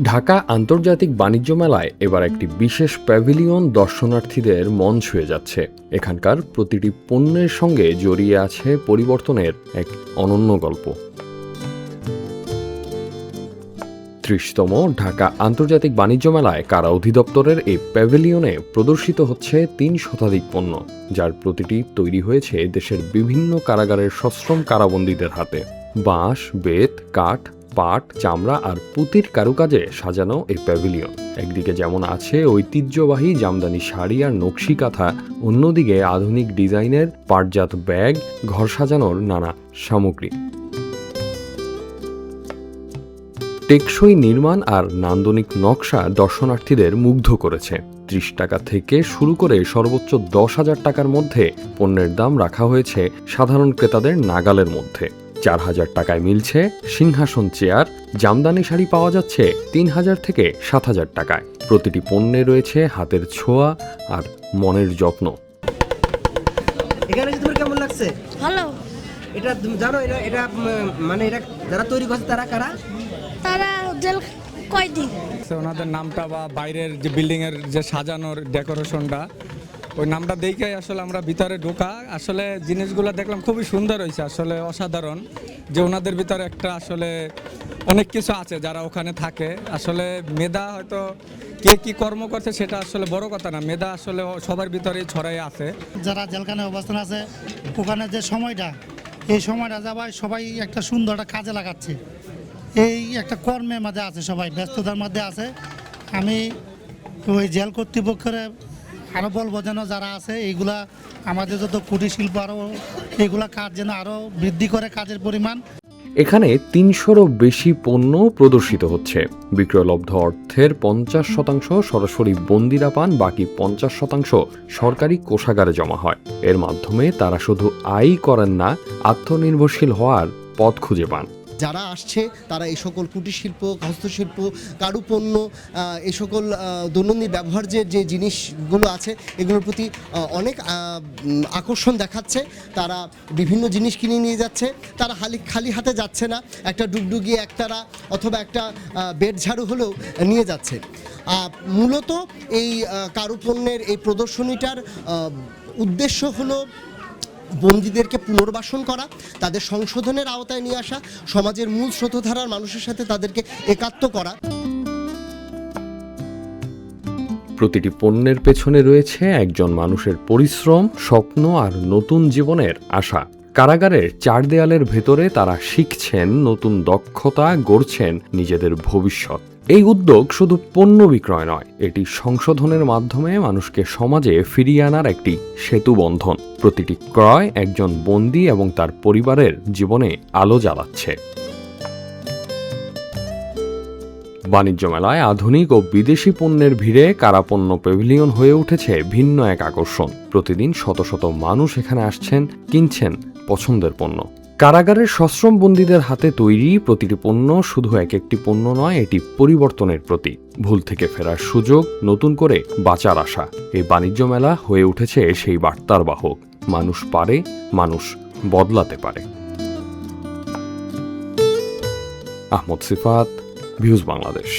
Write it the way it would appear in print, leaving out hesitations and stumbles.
ঢাকা আন্তর্জাতিক বাণিজ্য মেলায় এবার একটি বিশেষ প্যাভিলিয়ন দর্শনার্থীদের মন ছুঁয়ে যাচ্ছে। এখানকার প্রতিটি পণ্যের সঙ্গে জড়িয়ে আছে পরিবর্তনের এক অনন্য গল্প। ৩০তম ঢাকা আন্তর্জাতিক বাণিজ্য মেলায় কারা অধিদপ্তরের এই প্যাভিলিয়নে প্রদর্শিত হচ্ছে ৩ শতাধিক পণ্য, যার প্রতিটি তৈরি হয়েছে দেশের বিভিন্ন কারাগারের সশ্রম কারাবন্দীদের হাতে। বাঁশ, বেত, কাঠ, পাট, চামড়া আর পুঁতির কারুকাজে সাজানো এই প্যাভিলিয়ন একদিকে যেমন আছে ঐতিহ্যবাহী জামদানি শাড়ি আর নকশি কাঁথা, অন্যদিকে আধুনিক ডিজাইনের পাটজাত ব্যাগ, ঘর সাজানোর নানা সামগ্রী। টেকসই নির্মাণ আর নান্দনিক নকশা দর্শনার্থীদের মুগ্ধ করেছে। ৩০ টাকা থেকে শুরু করে সর্বোচ্চ ১০,০০০ টাকার মধ্যে পণ্যের দাম রাখা হয়েছে সাধারণ ক্রেতাদের নাগালের মধ্যে। ৪,০০০ টাকায় মিলছে সিংহাসন চেয়ার, জামদানি শাড়ি পাওয়া যাচ্ছে ৩,০০০ থেকে ৭,০০০ টাকায়। প্রতিটি পণ্যে রয়েছে হাতের ছোঁয়া আর মনের যত্ন। এখানে তোমার কেমন লাগছে? ভালো। এটা তুমি জানো এটা মানে এটা যারা তৈরি করছে তারা কারা? তারা জেল কয়দি। ওনাদের নামটা বা বাইরের যে বিল্ডিং এর যে সাজানোর ডেকোরেশনটা, ওই নামটা দেখে আসলে আমরা ভিতরে ঢোকা, আসলে জিনিসগুলো দেখলাম খুবই সুন্দর হয়েছে, আসলে অসাধারণ। যে ওনাদের ভিতরে একটা আসলে অনেক কিছু আছে যারা ওখানে থাকে। আসলে মেধা হয়তো কে কি কর্ম করছে সেটা আসলে বড় কথা না, মেধা আসলে সবার ভিতরেই ছড়াই আছে। যারা জেলখানায় অবস্থান আছে ওখানে যে সময়টা, এই সময়টা যাবাই সবাই একটা সুন্দর একটা কাজে লাগাচ্ছে, এই একটা কর্মের মধ্যে আছে, সবাই ব্যস্ততার মধ্যে আছে। আমি ওই জেল কর্তৃপক্ষের আরও বলবো যেন যারা আছে এইগুলা আমাদের যত কুটির শিল্প আরও এইগুলা কাজ যেন আরও বৃদ্ধি করে কাজের পরিমাণ। এখানে ৩০০রও বেশি পণ্য প্রদর্শিত হচ্ছে। বিক্রয়লব্ধ অর্থের ৫০% সরাসরি বন্দিরা পান, বাকি ৫০% সরকারি কোষাগারে জমা হয়। এর মাধ্যমে তারা শুধু আয় করেন না, আত্মনির্ভরশীল হওয়ার পথ খুঁজে পান। যারা আসছে তারা এই সকল কুটির শিল্প, হস্তশিল্প, কারুপণ্য, এই সকল দৈনন্দিন ব্যবহার যে জিনিসগুলো আছে এগুলোর প্রতি অনেক আকর্ষণ দেখাচ্ছে। তারা বিভিন্ন জিনিস কিনে নিয়ে যাচ্ছে, তারা খালি হাতে যাচ্ছে না, একটা ডুগডুগি, একতারা অথবা একটা বেড ঝাড়ু হলেও নিয়ে যাচ্ছে। মূলত এই কারুপণ্যের এই প্রদর্শনীটার উদ্দেশ্য হলো বন্দীদেরকে পুনর্বাসন করা, তাদের সংশোধনের আওতায় নিয়ে আসা, সমাজের মূল স্রোতধারার মানুষের সাথে তাদেরকে একাত্ম করা। প্রতিটি পণ্যের পেছনে রয়েছে একজন মানুষের পরিশ্রম, স্বপ্ন আর নতুন জীবনের আশা। কারাগারের ৪ দেয়ালের ভেতরে তারা শিখছেন নতুন দক্ষতা, গড়ছেন নিজেদের ভবিষ্যৎ। এই উদ্যোগ শুধু পণ্য বিক্রয় নয়, এটি সংশোধনের মাধ্যমে মানুষকে সমাজে ফিরিয়ে আনার একটি সেতু বন্ধন। প্রতিটি ক্রয় একজন বন্দী এবং তার পরিবারের জীবনে আলো জ্বালাচ্ছে। বাণিজ্য মেলায় আধুনিক ও বিদেশি পণ্যের ভিড়ে কারাপণ্য প্যাভিলিয়ন হয়ে উঠেছে ভিন্ন এক আকর্ষণ। প্রতিদিন শত শত মানুষ এখানে আসছেন, কিনছেন পছন্দের পণ্য। কারাগারের সশ্রম বন্দীদের হাতে তৈরি প্রতিটি পণ্য শুধু একটি পণ্য নয়, এটি পরিবর্তনের প্রতীক। ভুল থেকে ফেরার সুযোগ, নতুন করে বাঁচার আশা। এই বাণিজ্য মেলা হয়ে উঠেছে সেই বার্তার বাহক। মানুষ পারে, মানুষ বদলাতে পারে। আহমদ সিফাত, ভিউজ বাংলাদেশ।